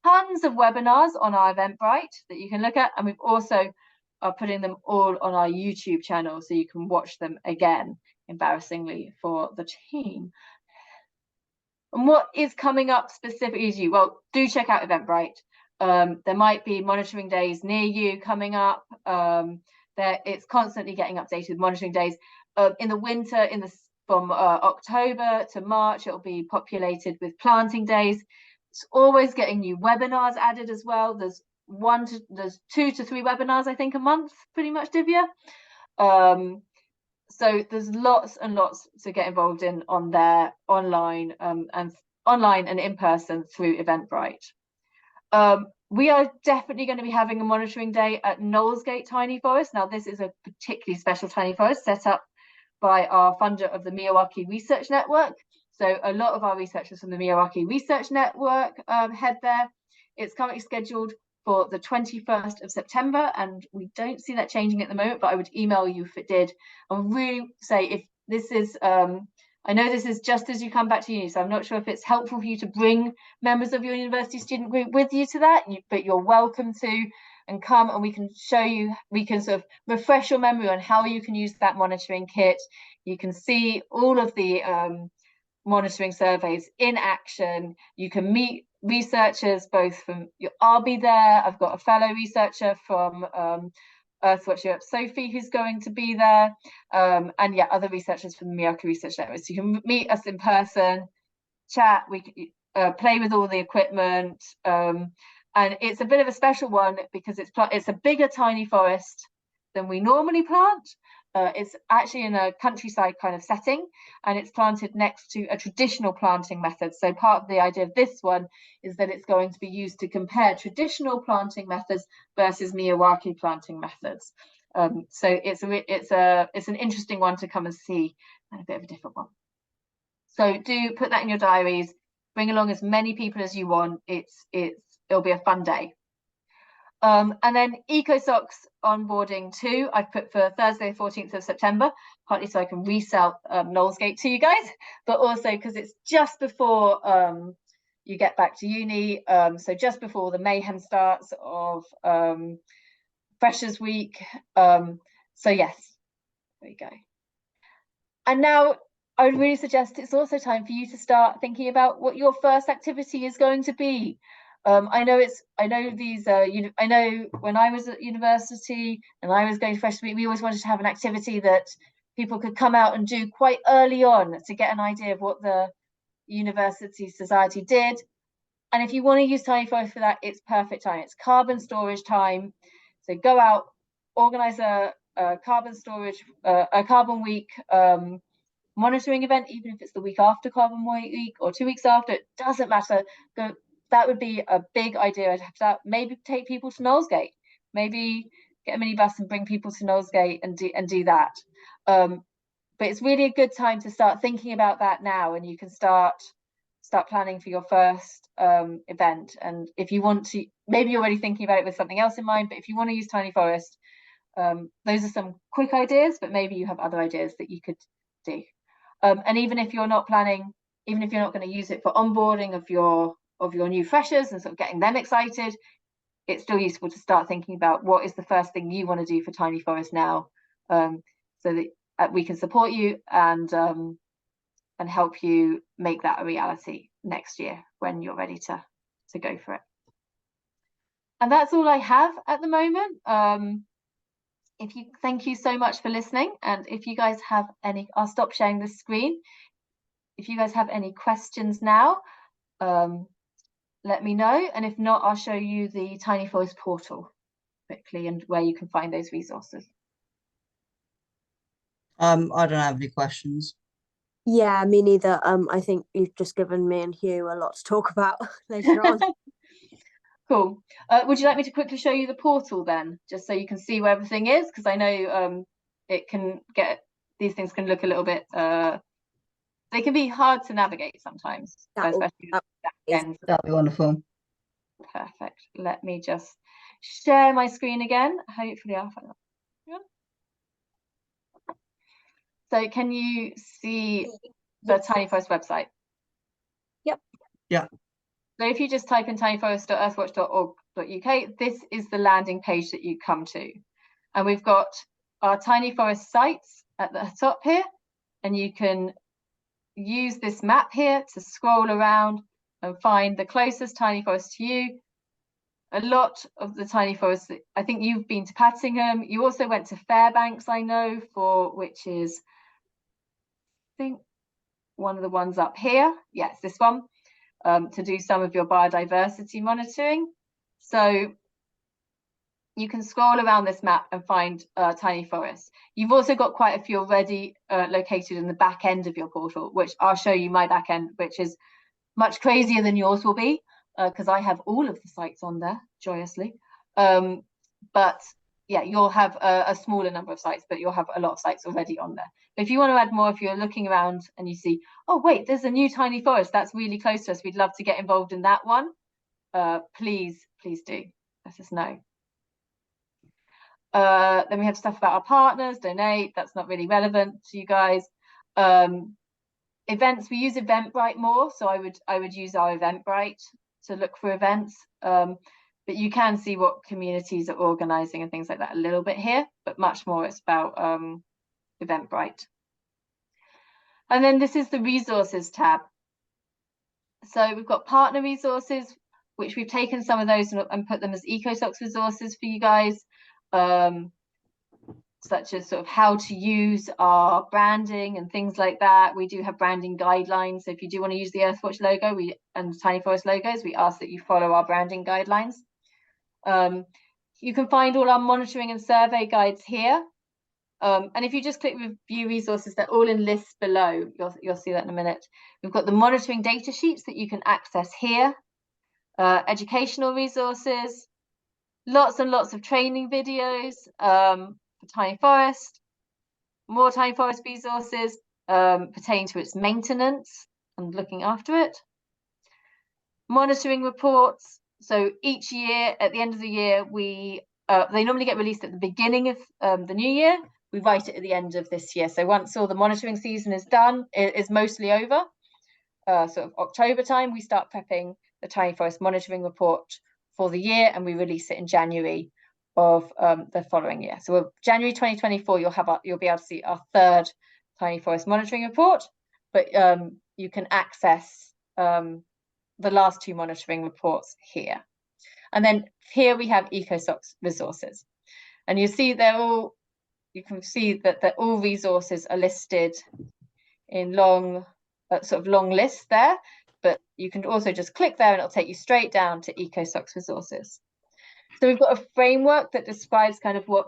Speaker 1: Tons of webinars on our Eventbrite that you can look at, and we've also are putting them all on our YouTube channel, so you can watch them again, embarrassingly for the team. And what is coming up specifically to you? Well, do check out Eventbrite. There might be monitoring days near you coming up. It's constantly getting updated with monitoring days. In the winter, from October to March, it'll be populated with planting days. It's always getting new webinars added as well. There's 2 to 3 webinars, I think, a month, pretty much, Divya. So there's lots and lots to get involved in on there, online and in person through Eventbrite. We are definitely going to be having a monitoring day at Knowlesgate Tiny Forest. Now, this is a particularly special tiny forest set up by our funder of the Miyawaki Research Network. So a lot of our researchers from the Miyawaki Research Network head there. It's currently scheduled for the 21st of September, and we don't see that changing at the moment, but I would email you if it did. I would really say, if this is, I know this is just as you come back to uni, so I'm not sure if it's helpful for you to bring members of your university student group with you to that, but you're welcome to, and come, and we can show you, we can sort of refresh your memory on how you can use that monitoring kit. You can see all of the monitoring surveys in action. You can meet researchers both from I'll be there. I've got a fellow researcher from Earthwatch Europe, Sophie, who's going to be there, and yeah, other researchers from the Miyawaki Research Network. So you can meet us in person, chat, we can play with all the equipment, and it's a bit of a special one because it's a bigger tiny forest than we normally plant. It's actually in a countryside kind of setting, and it's planted next to a traditional planting method. So part of the idea of this one is that it's going to be used to compare traditional planting methods versus Miyawaki planting methods. So it's an interesting one to come and see, and a bit of a different one. So do put that in your diaries. Bring along as many people as you want. It'll be a fun day. And then ECOSOCS onboarding too, I've put for Thursday, 14th of September, partly so I can resell Knowlesgate to you guys, but also because it's just before you get back to uni. So just before the mayhem starts of Freshers Week. So yes, there you go. And now I would really suggest it's also time for you to start thinking about what your first activity is going to be. I know when I was at university and I was going to Freshers Week, we always wanted to have an activity that people could come out and do quite early on to get an idea of what the university society did. And if you want to use Tiny Forest for that, it's perfect time. It's carbon storage time. So go out, organize a carbon storage, a carbon week monitoring event, even if it's the week after carbon week or 2 weeks after, it doesn't matter. That would be a big idea. I'd have to maybe take people to Knowlesgate, maybe get a minibus and bring people to Knowlesgate and do that. But it's really a good time to start thinking about that now, and you can start planning for your first event. And if you want to, maybe you're already thinking about it with something else in mind, but if you want to use Tiny Forest, those are some quick ideas, but maybe you have other ideas that you could do. And even if you're not planning, even if you're not going to use it for onboarding of your new freshers and sort of getting them excited, it's still useful to start thinking about what is the first thing you want to do for Tiny Forest now, so that we can support you and help you make that a reality next year when you're ready to go for it. And that's all I have at the moment. Thank you so much for listening. And if you guys have any, I'll stop sharing the screen. If you guys have any questions now, let me know. And if not, I'll show you the Tiny Forest portal quickly and where you can find those resources.
Speaker 4: I don't have any questions.
Speaker 3: Yeah, me neither. I think you've just given me and Hugh a lot to talk about later on.
Speaker 1: Cool. Would you like me to quickly show you the portal then, just so you can see where everything is? Because I know these things can look a little bit, they can be hard to navigate sometimes.
Speaker 3: That'd
Speaker 4: be wonderful.
Speaker 1: Perfect. Let me just share my screen again. Hopefully I'll find it. So can you see the Tiny Forest website?
Speaker 2: Yep.
Speaker 4: Yeah.
Speaker 1: So if you just type in tinyforest.earthwatch.org.uk, this is the landing page that you come to. And we've got our Tiny Forest sites at the top here, and you can use this map here to scroll around and find the closest Tiny Forest to you. A lot of the Tiny Forests, I think you've been to Pattingham. You also went to Fairbanks, I know, which is, I think, one of the ones up here. Yes, this one. To do some of your biodiversity monitoring. So you can scroll around this map and find Tiny Forests. You've also got quite a few already located in the back end of your portal, which I'll show you my back end, which is much crazier than yours will be, because I have all of the sites on there, joyously. But yeah, you'll have a smaller number of sites, but you'll have a lot of sites already on there. But if you want to add more, if you're looking around and you see, oh wait, there's a new Tiny Forest that's really close to us, we'd love to get involved in that one, please do let us know. Then we have stuff about our partners, donate, that's not really relevant to you guys. Events, we use Eventbrite more, so I would use our Eventbrite to look for events. But you can see what communities are organizing and things like that a little bit here, but much more it's about Eventbrite. And then this is the resources tab. So we've got partner resources, which we've taken some of those and put them as ECOSOCS resources for you guys, such as sort of how to use our branding and things like that. We do have branding guidelines. So if you do want to use the Earthwatch logo and Tiny Forest logos, we ask that you follow our branding guidelines. You can find all our monitoring and survey guides here. And if you just click review resources, they're all in lists below. You'll see that in a minute. We've got the monitoring data sheets that you can access here, educational resources, lots and lots of training videos for Tiny Forest, more Tiny Forest resources pertaining to its maintenance and looking after it, monitoring reports, So each year, at the end of the year, they normally get released at the beginning of the new year. We write it at the end of this year. So once all the monitoring season is done, it is mostly over. Sort of October time, we start prepping the Tiny Forest monitoring report for the year, and we release it in January of the following year. So January 2024, you'll be able to see our third Tiny Forest monitoring report, but you can access the last two monitoring reports here. And then here we have ECOSOCS resources, and you can see that all resources are listed in long lists there, but you can also just click there and it'll take you straight down to ECOSOCS resources. So we've got a framework that describes kind of what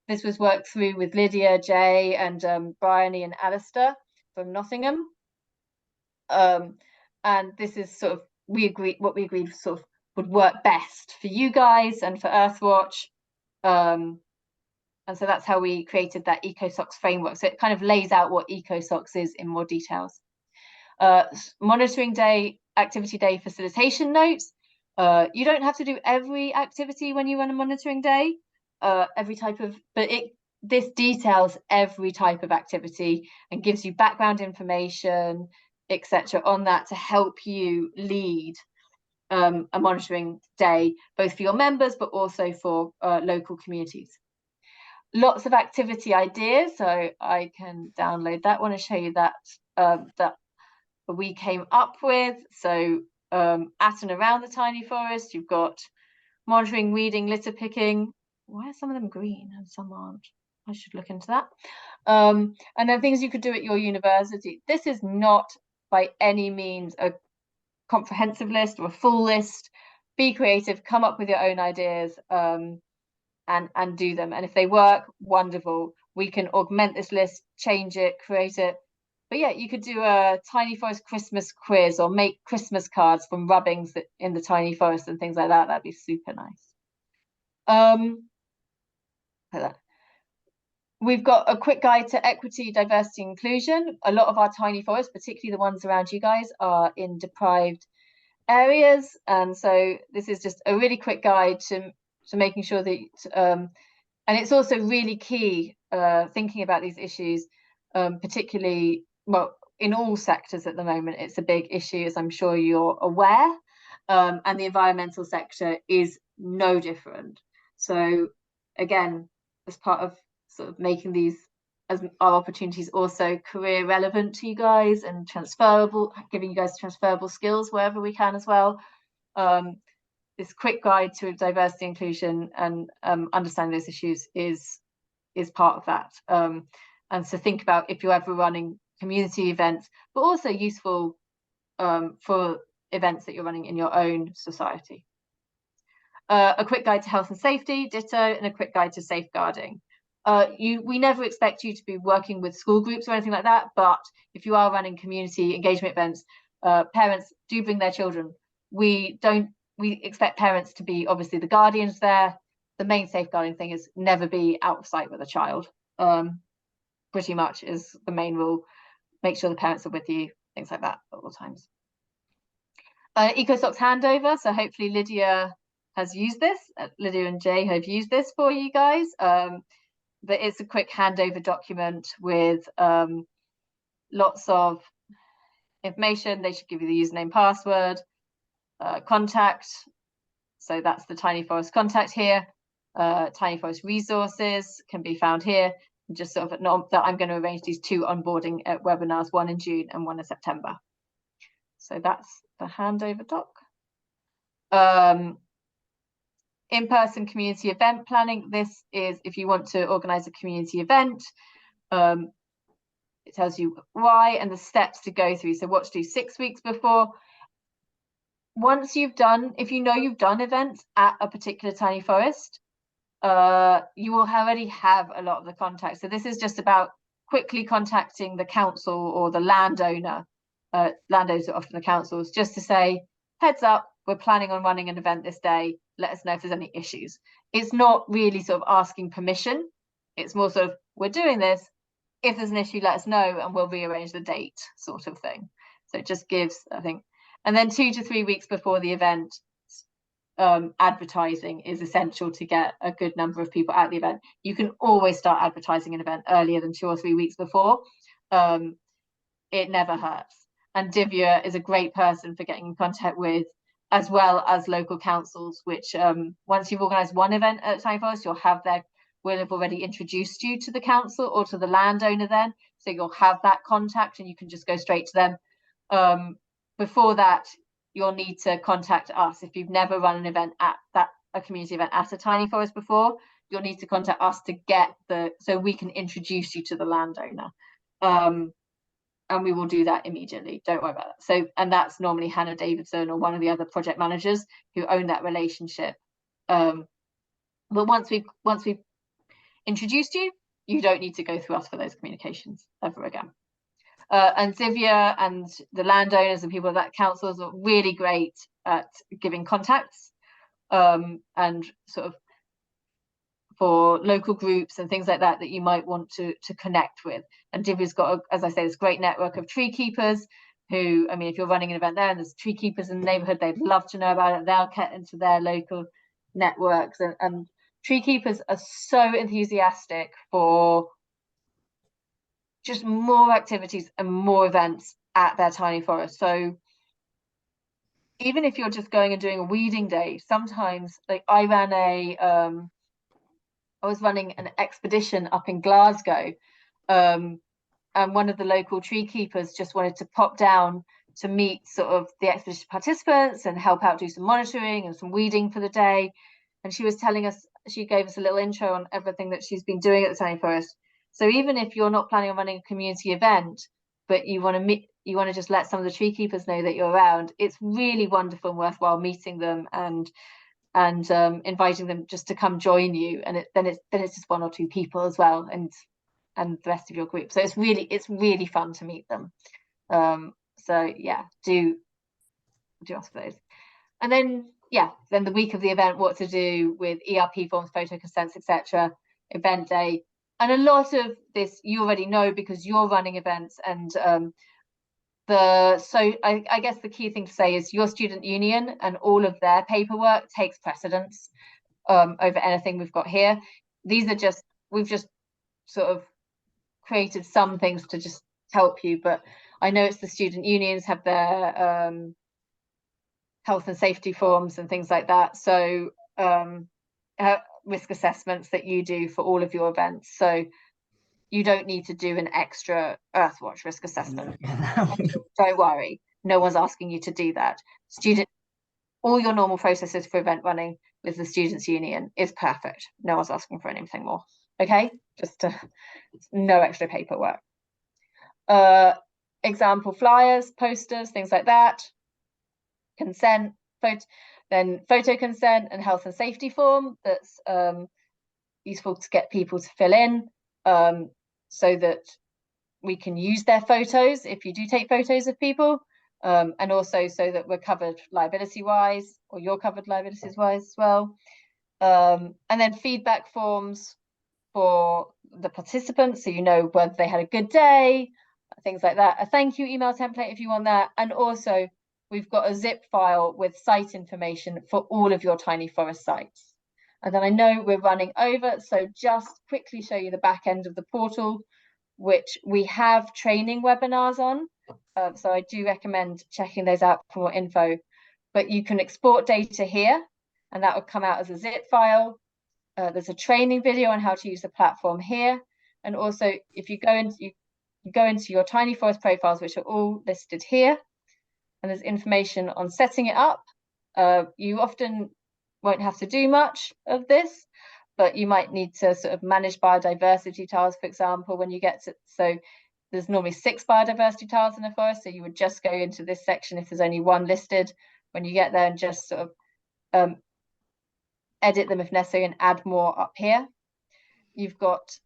Speaker 1: this was worked through with Lydia, Jay, and Bryony and Alistair from Nottingham. And this is sort of what we agreed sort of would work best for you guys and for Earthwatch. And so that's how we created that ECOSOCS framework. So it kind of lays out what ECOSOCS is in more details. Monitoring day, activity day facilitation notes. You don't have to do every activity when you run a monitoring day, this details every type of activity and gives you background information, etc. on that to help you lead a monitoring day, both for your members, but also for local communities. Lots of activity ideas, so I can download that one and show you that that we came up with. So at and around the tiny forest, you've got monitoring, weeding, litter picking. Why are some of them green and some aren't? I should look into that. And then things you could do at your university. This is not by any means a comprehensive list or a full list. Be creative, come up with your own ideas and do them. And if they work, wonderful. We can augment this list, change it, create it. But yeah, you could do a tiny forest Christmas quiz or make Christmas cards from rubbings in the tiny forest and things like that. That'd be super nice. We've got a quick guide to equity, diversity, inclusion. A lot of our tiny forests, particularly the ones around you guys, are in deprived areas. And so this is just a really quick guide to making sure that, and it's also really key thinking about these issues, particularly, well, in all sectors at the moment, it's a big issue, as I'm sure you're aware, and the environmental sector is no different. So again, as part of sort of making these as our opportunities also career relevant to you guys and transferable, giving you guys transferable skills wherever we can as well. This quick guide to diversity, inclusion, and understanding those issues is part of that. And so think about if you're ever running community events, but also useful for events that you're running in your own society. A quick guide to health and safety, ditto, and a quick guide to safeguarding. We never expect you to be working with school groups or anything like that, but if you are running community engagement events, parents do bring their children. We expect parents to be obviously the guardians there. The main safeguarding thing is never be out of sight with a child. Pretty much is the main rule. Make sure the parents are with you, things like that at all times. ECOSOCS handover. So hopefully Lydia has used this. Lydia and Jay have used this for you guys. But it's a quick handover document with lots of information. They should give you the username, password, contact. So that's the Tiny Forest contact here. Tiny Forest resources can be found here. Just sort of that I'm going to arrange these two onboarding webinars, one in June and one in September. So that's the handover doc. In-person community event planning. This is if you want to organize a community event. It tells you why and the steps to go through. So what to do 6 weeks before. Once you've done, if you know you've done events at a particular tiny forest, you will already have a lot of the contacts. So this is just about quickly contacting the council or the landowner. Landowners are often the councils, just to say, heads up, we're planning on running an event this day. Let us know if there's any issues. It's not really sort of asking permission. It's more sort of, we're doing this. If there's an issue, let us know and we'll rearrange the date, sort of thing. So it just gives, I think, and then 2 to 3 weeks before the event, advertising is essential to get a good number of people at the event. You can always start advertising an event earlier than 2 or 3 weeks before. It never hurts. And Divya is a great person for getting in contact with, as well as local councils, which once you've organised one event at Tiny Forest, will have already introduced you to the council or to the landowner then. So you'll have that contact and you can just go straight to them. Before that, you'll need to contact us. If you've never run an event a community event at a Tiny Forest before, you'll need to contact us to so we can introduce you to the landowner. And we will do that immediately. Don't worry about that. So, and that's normally Hannah Davidson or one of the other project managers who own that relationship. But once we've introduced you, you don't need to go through us for those communications ever again. And Divya and the landowners and people of that councils are really great at giving contacts and sort of for local groups and things like that you might want to connect with. And Divya's got, as I say, this great network of tree keepers who, I mean, if you're running an event there and there's tree keepers in the neighborhood, they'd love to know about it. They'll get into their local networks, and tree keepers are so enthusiastic for just more activities and more events at their tiny forest. So even if you're just going and doing a weeding day, sometimes, like I was running an expedition up in Glasgow, and one of the local tree keepers just wanted to pop down to meet sort of the expedition participants and help out do some monitoring and some weeding for the day. And she was telling us, she gave us a little intro on everything that she's been doing at the Tiny Forest. So even if you're not planning on running a community event, but you want to just let some of the tree keepers know that you're around, it's really wonderful and worthwhile meeting them and inviting them just to come join you. And then it's just 1 or 2 people as well, and the rest of your group. So it's really fun to meet them. So yeah, do ask for those. And then the week of the event, what to do with ERP forms, photo consents, etc. Event day. And a lot of this you already know because you're running events. And I guess the key thing to say is your student union and all of their paperwork takes precedence over anything we've got here. We've just sort of created some things to just help you, but I know it's the student unions have their health and safety forms and things like that. So risk assessments that you do for all of your events. So you don't need to do an extra Earthwatch risk assessment. Don't worry, no one's asking you to do that. All your normal processes for event running with the students union is perfect. No one's asking for anything more. Okay, no extra paperwork. Example flyers, posters, things like that. Consent, photo consent and health and safety form that's useful to get people to fill in so that we can use their photos if you do take photos of people, and also so that we're covered liability wise, or you're covered liabilities wise as well. And then feedback forms for the participants, so you know whether they had a good day, things like that. A thank you email template if you want that. And also we've got a zip file with site information for all of your Tiny Forest sites. And then I know we're running over, so just quickly show you the back end of the portal, which we have training webinars on. So I do recommend checking those out for more info. But you can export data here, and that will come out as a zip file. There's a training video on how to use the platform here. And also, if you go into your Tiny Forest profiles, which are all listed here, and there's information on setting it up. You often won't have to do much of this, but you might need to sort of manage biodiversity tiles, for example, when you get to, so there's normally 6 biodiversity tiles in a forest, so you would just go into this section if there's only 1 listed when you get there, and just sort of edit them if necessary and add more up here. You've got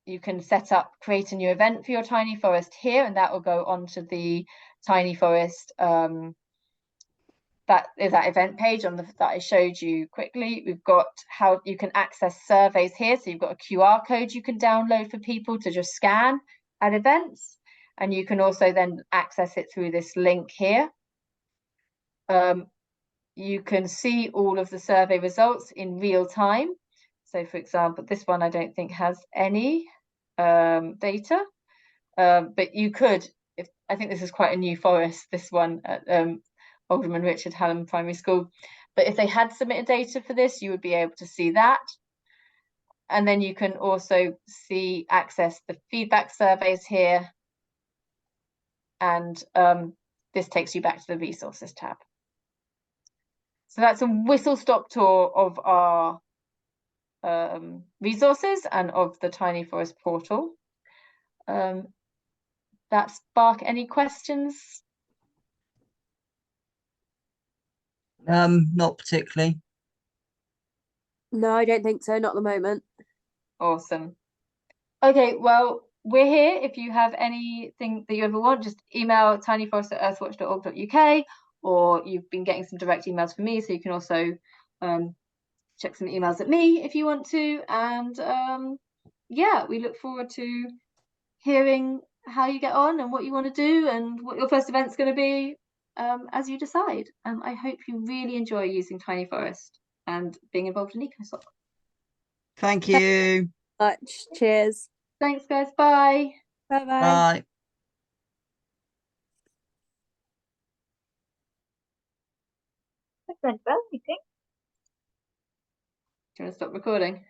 Speaker 1: you can set up, create a new event for your Tiny Forest here, and that will go onto the Tiny Forest that is that event page on that I showed you quickly. We've got how you can access surveys here, so you've got a QR code you can download for people to just scan at events, and you can also then access it through this link here. you can see all of the survey results in real time. So for example, this one I don't think has any data, but you could, I think this is quite a new forest, this one at Alderman Richard Hallam Primary School, but if they had submitted data for this, you would be able to see that. And then you can also access the feedback surveys here. And this takes you back to the resources tab. So that's a whistle-stop tour of our resources and of the Tiny Forest portal. That spark any questions?
Speaker 4: Not particularly.
Speaker 3: No, I don't think so. Not at the moment.
Speaker 1: Awesome. Okay, well, we're here. If you have anything that you ever want, just email tinyforest@earthwatch.org.uk, or you've been getting some direct emails from me, so you can also check some emails at me if you want to. And yeah, we look forward to hearing how you get on and what you want to do and what your first event's going to be as you decide. And I hope you really enjoy using Tiny Forest and being involved in ECOSOCS.
Speaker 4: Thank you.
Speaker 3: Much. Cheers.
Speaker 1: Thanks, guys. Bye.
Speaker 3: Bye bye.
Speaker 4: Bye.
Speaker 2: That went well, I think.
Speaker 1: Do you want to stop recording?